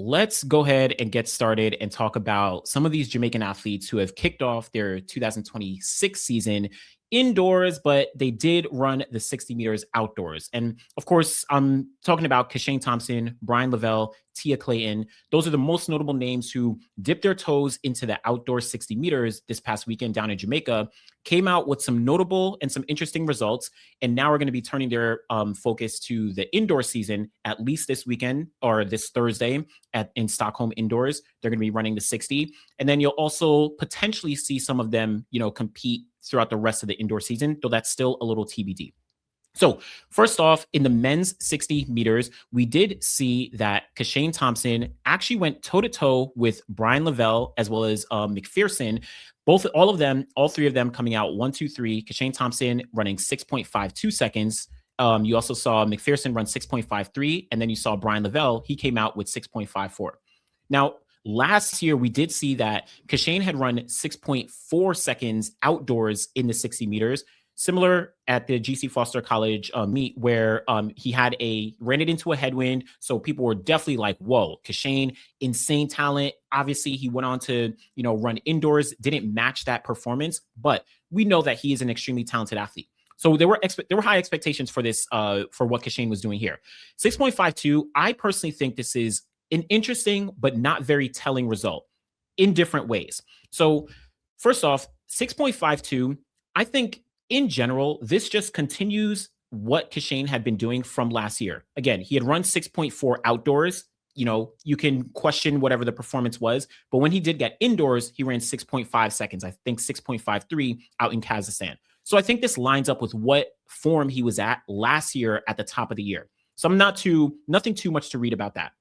let's go ahead and get started and talk about some of these Jamaican athletes who have kicked off their 2026 season indoors, but they did run the 60 meters outdoors. And of course, I'm talking about Kishane Thompson, Bryan Levell, Tia Clayton. Those are the most notable names who dipped their toes into the outdoor 60 meters this past weekend down in Jamaica, came out with some notable and some interesting results. And now we're going to be turning their focus to the indoor season, at least this weekend or this Thursday in Stockholm indoors. They're going to be running the 60. And then you'll also potentially see some of them, compete throughout the rest of the indoor season, though that's still a little TBD. So first off, in the men's 60 meters, we did see that Kishane Thompson actually went toe-to-toe with Bryan Levell as well as McPherson. All three of them coming out 1, 2, 3. Kishane Thompson running 6.52 seconds. You also saw McPherson run 6.53, and then you saw Bryan Levell. He came out with 6.54. Now, last year, we did see that Kishane had run 6.4 seconds outdoors in the 60 meters, similar at the GC Foster College meet where he ran it into a headwind. So people were definitely like, whoa, Kishane, insane talent. Obviously, he went on to, run indoors, didn't match that performance, but we know that he is an extremely talented athlete. So there were high expectations for this, for what Kishane was doing here. 6.52, I personally think this is an interesting but not very telling result in different ways. So first off, 6.52, I think in general, this just continues what Kishane had been doing from last year. Again, he had run 6.4 outdoors. You can question whatever the performance was, but when he did get indoors, he ran 6.5 seconds, I think 6.53 out in Kazakhstan. So I think this lines up with what form he was at last year at the top of the year. So nothing too much to read about that.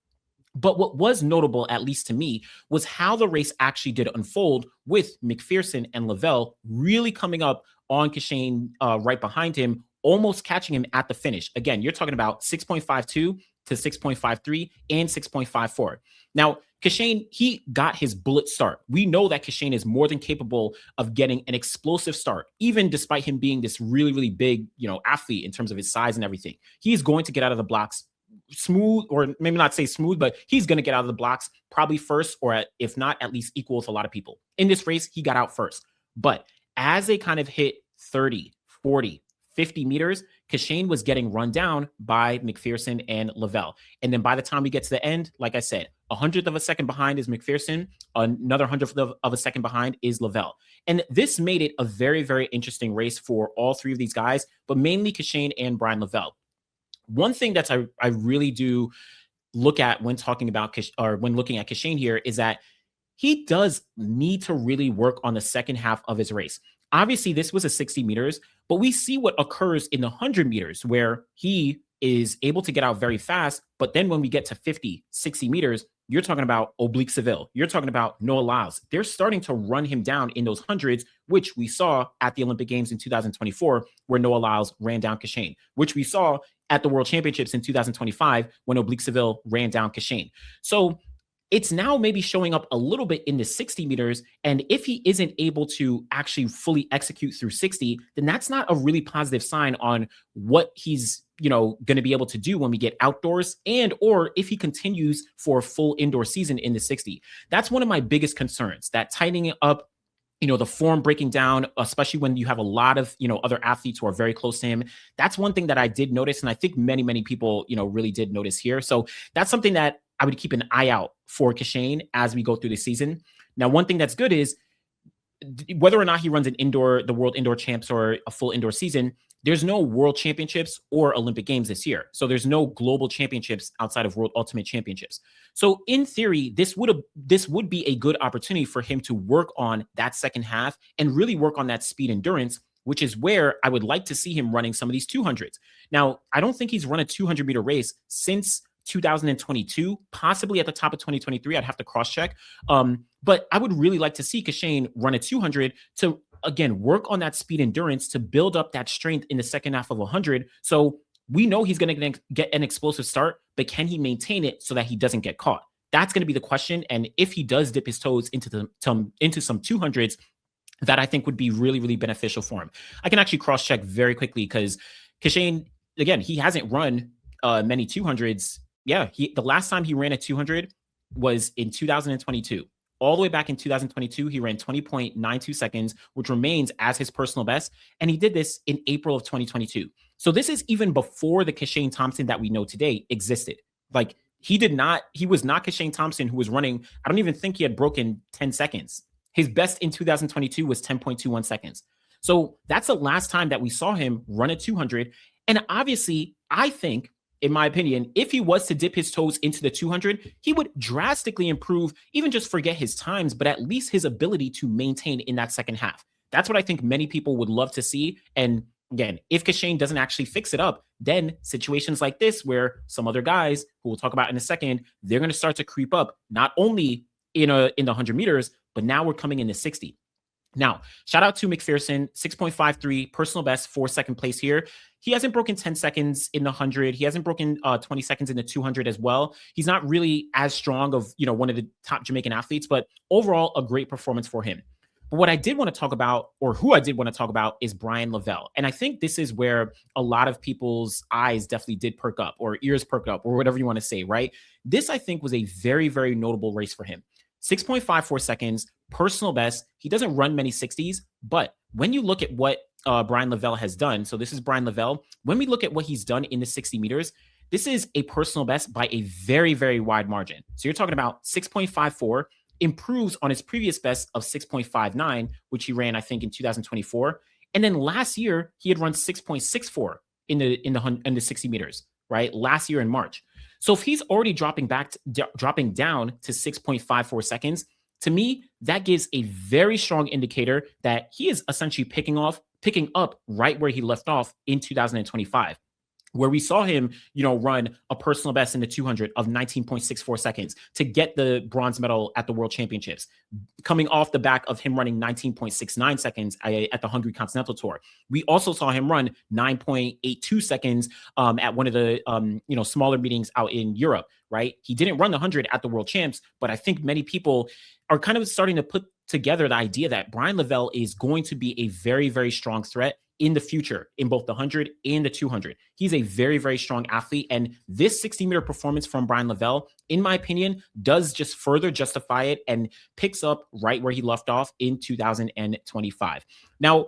But what was notable, at least to me, was how the race actually did unfold with McPherson and Levell really coming up on Kishane right behind him, almost catching him at the finish. Again, you're talking about 6.52 to 6.53 and 6.54. Now, Kishane, he got his bullet start. We know that Kishane is more than capable of getting an explosive start, even despite him being this really, really big, athlete in terms of his size and everything. He's going to get out of the blocks smooth, or maybe not say smooth, but he's going to get out of the blocks probably first, or if not, at least equal with a lot of people. In this race, he got out first. But as they kind of hit 30, 40, 50 meters, Kishane was getting run down by McPherson and Levell. And then by the time we get to the end, like I said, 100th of a second behind is McPherson, another 100th of a second behind is Levell. And this made it a very, very interesting race for all three of these guys, but mainly Kishane and Bryan Levell. One thing that I really do look at when talking about when looking at Kishane here is that he does need to really work on the second half of his race. Obviously, this was a 60 meters, but we see what occurs in the 100 meters where he is able to get out very fast. But then when we get to 50, 60 meters, you're talking about Oblique Seville. You're talking about Noah Lyles. They're starting to run him down in those hundreds, which we saw at the Olympic Games in 2024, where Noah Lyles ran down Kishane, which we saw at the World Championships in 2025 when Oblique Seville ran down Kishane. So it's now maybe showing up a little bit in the 60 meters. And if he isn't able to actually fully execute through 60, then that's not a really positive sign on what he's going to be able to do when we get outdoors, and or if he continues for a full indoor season in the 60. That's one of my biggest concerns, that tightening it up, the form breaking down, especially when you have a lot of, other athletes who are very close to him. That's one thing that I did notice. And I think many, many people, really did notice here. So that's something that I would keep an eye out for Kishane as we go through the season. Now, one thing that's good is whether or not he runs the World Indoor Champs or a full indoor season, there's no World Championships or Olympic Games this year. So there's no global championships outside of World Ultimate Championships. So in theory, this would be a good opportunity for him to work on that second half and really work on that speed endurance, which is where I would like to see him running some of these 200s. Now, I don't think he's run a 200-meter race since 2022, possibly at the top of 2023. I'd have to cross-check. But I would really like to see Kishane run a 200 to, again, work on that speed endurance to build up that strength in the second half of 100. So we know he's going to get an explosive start, but can he maintain it so that he doesn't get caught? That's going to be the question. And if he does dip his toes into some 200s, that I think would be really, really beneficial for him. I can actually cross-check very quickly because Kishane, again, he hasn't run many 200s. Yeah, the last time he ran a 200, was in 2022. All the way back in 2022, he ran 20.92 seconds, which remains as his personal best. And he did this in April of 2022. So this is even before the Kishane Thompson that we know today existed. Like he was not Kishane Thompson, who was running, I don't even think he had broken 10 seconds. His best in 2022 was 10.21 seconds. So that's the last time that we saw him run a 200. And obviously, I think, in my opinion, if he was to dip his toes into the 200, he would drastically improve, even just forget his times, but at least his ability to maintain in that second half. That's what I think many people would love to see. And again, if Kishane doesn't actually fix it up, then situations like this, where some other guys, who we'll talk about in a second, they're going to start to creep up, not only in the 100 meters, but now we're coming in the 60. Now, shout out to McPherson, 6.53 personal best for second place here. He hasn't broken 10 seconds in the 100. He hasn't broken 20 seconds in the 200 as well. He's not really as strong of, one of the top Jamaican athletes, but overall, a great performance for him. But what I did want to talk about, or who I did want to talk about, is Bryan Levell. And I think this is where a lot of people's eyes definitely did perk up, or ears perked up, or whatever you want to say, right? This, I think, was a very, very notable race for him. 6.54 seconds, personal best. He doesn't run many 60s, but when you look at what Bryan Levell has done, so this is Bryan Levell, when we look at what he's done in the 60 meters, this is a personal best by a very, very wide margin. So you're talking about 6.54, improves on his previous best of 6.59, which he ran, I think, in 2024. And then last year, he had run 6.64 in the 60 meters, right? Last year in March. So if he's already dropping down to 6.54 seconds, to me, that gives a very strong indicator that he is essentially picking up right where he left off in 2025, where we saw him, run a personal best in the 200 of 19.64 seconds to get the bronze medal at the World Championships, coming off the back of him running 19.69 seconds at the Hungary Continental Tour. We also saw him run 9.82 seconds at one of the smaller meetings out in Europe, right? He didn't run the 100 at the World Champs, but I think many people are kind of starting to put together the idea that Bryan Levell is going to be a very, very strong threat in the future in both the 100 and the 200. He's a very, very strong athlete. And this 60-meter performance from Bryan Levell, in my opinion, does just further justify it and picks up right where he left off in 2025. Now,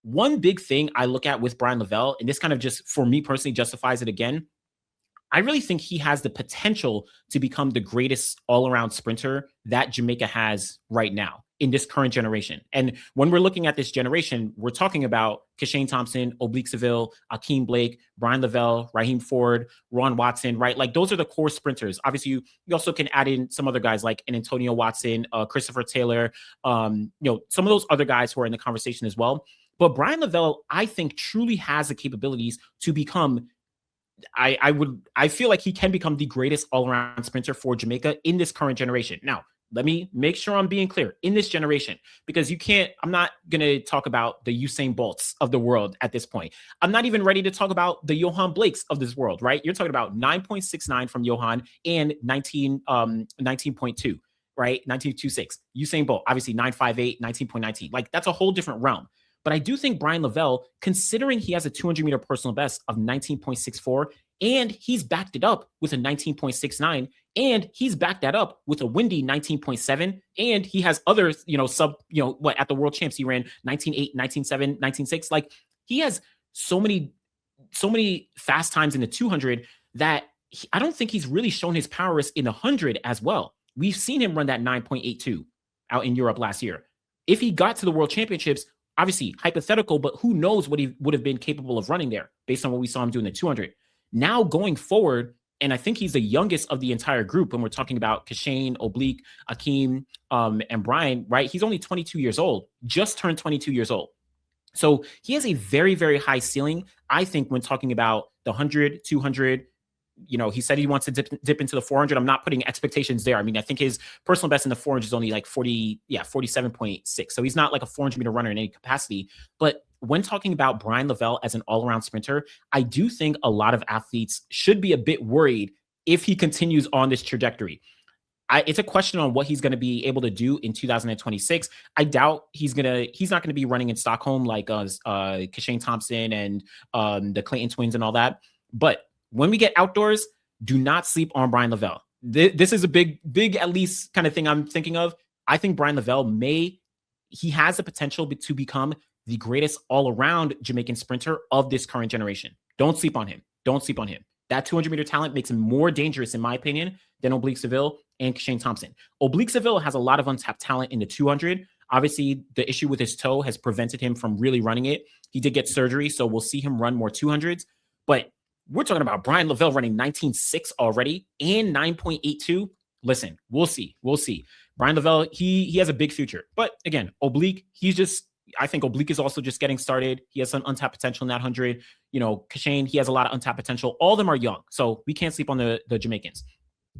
one big thing I look at with Bryan Levell, and this kind of just, for me personally, justifies it again, I really think he has the potential to become the greatest all-around sprinter that Jamaica has right now in this current generation. And when we're looking at this generation, we're talking about Kishane Thompson, Oblique Seville, Akeem Blake, Bryan Levell, Raheem Ford, Ron Watson, right? Like those are the core sprinters. Obviously, you also can add in some other guys like an Antonio Watson, Christopher Taylor, some of those other guys who are in the conversation as well. But Bryan Levell, I think, truly has the capabilities to become I feel like he can become the greatest all-around sprinter for Jamaica in this current generation. Now, let me make sure I'm being clear in this generation, because I'm not going to talk about the Usain Bolts of the world at this point. I'm not even ready to talk about the Johan Blakes of this world, right? You're talking about 9.69 from Johan and 19.2, right? 19.26. Usain Bolt, obviously 9.58, 19.19. Like that's a whole different realm. But I do think Bryan Levell, considering he has a 200-meter personal best of 19.64, and he's backed it up with a 19.69, and he's backed that up with a windy 19.7, and he has others, at the World Champs, he ran 19.8, 19.7, 19.6. Like, he has so many fast times in the 200 that I don't think he's really shown his prowess in the 100 as well. We've seen him run that 9.82 out in Europe last year. If he got to the World Championships, obviously hypothetical, but who knows what he would have been capable of running there based on what we saw him do in the 200. Now going forward, and I think he's the youngest of the entire group when we're talking about Kishane, Oblique, Akeem, and Bryan, right? He's only 22 years old, just turned 22 years old. So he has a very, very high ceiling, I think, when talking about the 100, 200, he said he wants to dip into the 400. I'm not putting expectations there. I mean, I think his personal best in the 400 is only like 47.6. So he's not like a 400-meter runner in any capacity. But when talking about Bryan Levell as an all-around sprinter, I do think a lot of athletes should be a bit worried if he continues on this trajectory. It's a question on what he's going to be able to do in 2026. I doubt he's not going to be running in Stockholm like Kishane Thompson and the Clayton twins and all that. But when we get outdoors, do not sleep on Bryan Levell. this is a big at least kind of thing I'm thinking of. I think Bryan Levell he has the potential to become the greatest all-around Jamaican sprinter of this current generation. Don't sleep on him. Don't sleep on him. That 200-meter talent makes him more dangerous, in my opinion, than Oblique Seville and Kishane Thompson. Oblique Seville has a lot of untapped talent in the 200. Obviously, the issue with his toe has prevented him from really running it. He did get surgery, so we'll see him run more 200s. But we're talking about Bryan Levell running 19.6 already and 9.82. Listen, we'll see. We'll see. Bryan Levell, he has a big future. But again, Oblique, I think Oblique is also just getting started. He has some untapped potential in that 100. Kishane, he has a lot of untapped potential. All of them are young, so we can't sleep on the Jamaicans.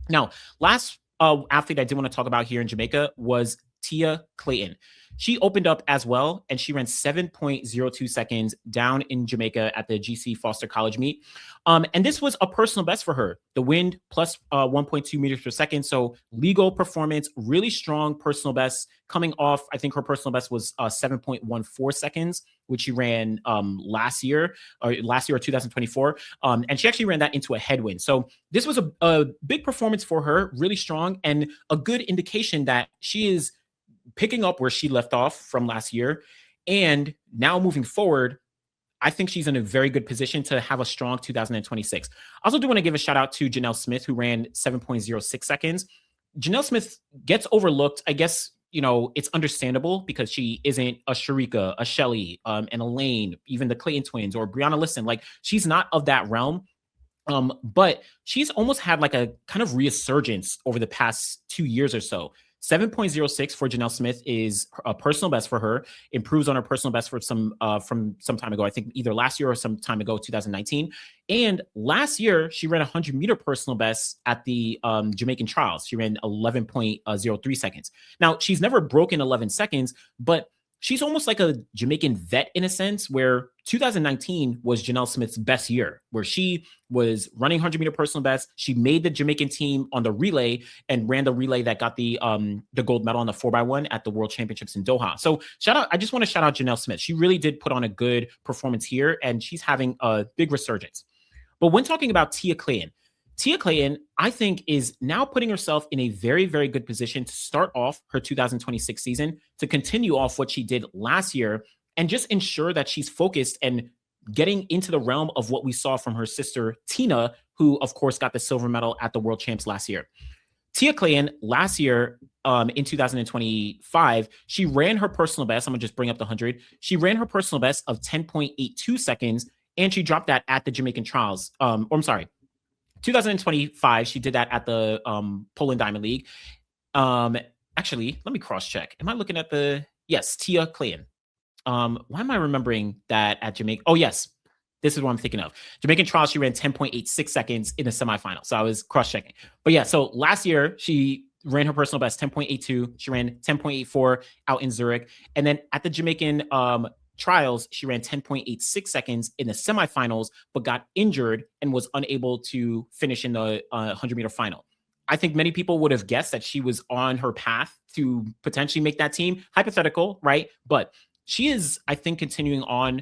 Now, last athlete I did want to talk about here in Jamaica was Tia Clayton. She opened up as well, and she ran 7.02 seconds down in Jamaica at the GC Foster College meet. And this was a personal best for her. The wind plus 1.2 meters per second. So legal performance, really strong personal best coming off. I think her personal best was 7.14 seconds, which she ran last year or 2024. And she actually ran that into a headwind. So this was a big performance for her, really strong, and a good indication that she is picking up where she left off from last year. And now moving forward, I think she's in a very good position to have a strong 2026. I also do want to give a shout out to Janelle Smith, who ran 7.06 seconds. Janelle Smith gets overlooked. I guess, it's understandable because she isn't a Sharika, a Shelly, and Elaine, even the Clayton twins or Brianna Listen. Like, she's not of that realm. But she's almost had like a kind of resurgence over the past 2 years or so. 7.06 for Janelle Smith is a personal best for her, improves on her personal best for from some time ago. I think either last year or some time ago, 2019. And last year, she ran a 100-meter personal best at the Jamaican trials. She ran 11.03 seconds. Now, she's never broken 11 seconds, but she's almost like a Jamaican vet in a sense, where 2019 was Janelle Smith's best year, where she was running 100-meter personal best. She made the Jamaican team on the relay and ran the relay that got the gold medal on the 4x1 at the World Championships in Doha. So I just want to shout out Janelle Smith. She really did put on a good performance here, and she's having a big resurgence. But when talking about Tia Clayton, I think, is now putting herself in a very, very good position to start off her 2026 season, to continue off what she did last year, and just ensure that she's focused and getting into the realm of what we saw from her sister, Tina, who, of course, got the silver medal at the World Champs last year. Tia Clayton, last year, in 2025, she ran her personal best. I'm going to just bring up the 100. She ran her personal best of 10.82 seconds, and she dropped that at the Jamaican trials. 2025, she did that at the Poland Diamond League. Actually, let me cross-check. Am I looking at yes, Tia Clayton. Why am I remembering that at Jamaica? Oh, yes. This is what I'm thinking of. Jamaican trials, she ran 10.86 seconds in the semifinal. So I was cross-checking. But yeah, so last year, she ran her personal best, 10.82. She ran 10.84 out in Zurich. And then at the Jamaican trials, she ran 10.86 seconds in the semifinals, but got injured and was unable to finish in the 100-meter final. I think many people would have guessed that she was on her path to potentially make that team. Hypothetical, right? But she is, I think, continuing on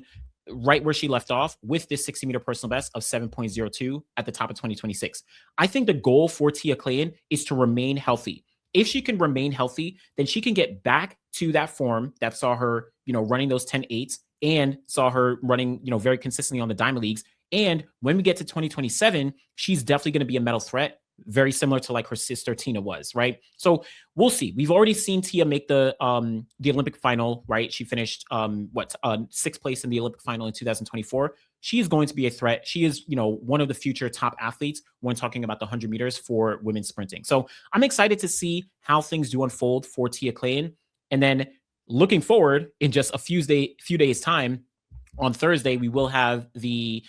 right where she left off with this 60-meter personal best of 7.02 at the top of 2026. I think the goal for Tia Clayton is to remain healthy. If she can remain healthy, then she can get back to that form that saw her, running those 10.8s and saw her running, very consistently on the Diamond Leagues. And when we get to 2027, she's definitely going to be a medal threat, very similar to like her sister Tina was, right? So we'll see. We've already seen Tia make the Olympic final, right? She finished sixth place in the Olympic final in 2024. She is going to be a threat. She is, one of the future top athletes when talking about the 100 meters for women's sprinting. So I'm excited to see how things do unfold for Tia Clayton. And then looking forward, in just a few days time, on Thursday, we will have the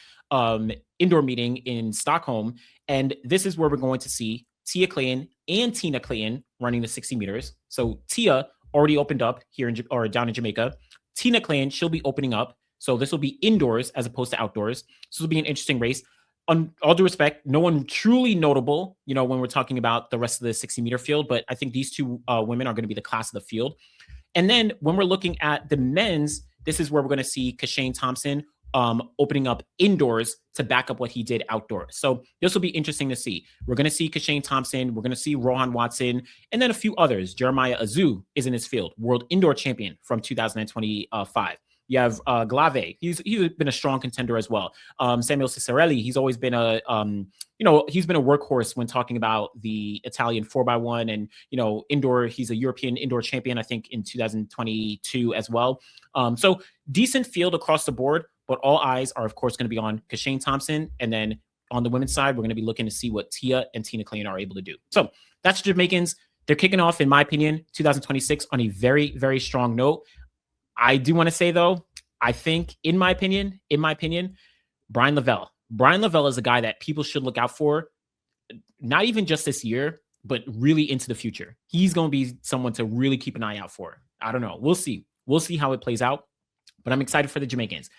indoor meeting in Stockholm. And this is where we're going to see Tia Clayton and Tina Clayton running the 60 meters. So Tia already opened up here down in Jamaica. Tina Clayton, she'll be opening up. So this will be indoors as opposed to outdoors. So it'll be an interesting race. On all due respect, no one truly notable, when we're talking about the rest of the 60-meter field, but I think these two women are going to be the class of the field. And then when we're looking at the men's, this is where we're going to see Kishane Thompson opening up indoors to back up what he did outdoors. So this will be interesting to see. We're going to see Kishane Thompson. We're going to see Rohan Watson, and then a few others. Jeremiah Azu is in his field, world indoor champion from 2025. You have Glave. He's been a strong contender as well. Samuel Cicerelli. He's always been he's been a workhorse when talking about the Italian 4x1 and indoor. He's a European indoor champion, I think, in 2022 as well. So decent field across the board, but all eyes are of course going to be on Kishane Thompson, and then on the women's side, we're going to be looking to see what Tia and Tina Clayton are able to do. So that's Jamaicans. They're kicking off, in my opinion, 2026 on a very, very strong note. I do want to say, though, I think, in my opinion, Bryan Levell. Bryan Levell is a guy that people should look out for, not even just this year, but really into the future. He's going to be someone to really keep an eye out for. I don't know. We'll see. We'll see how it plays out, but I'm excited for the Jamaicans.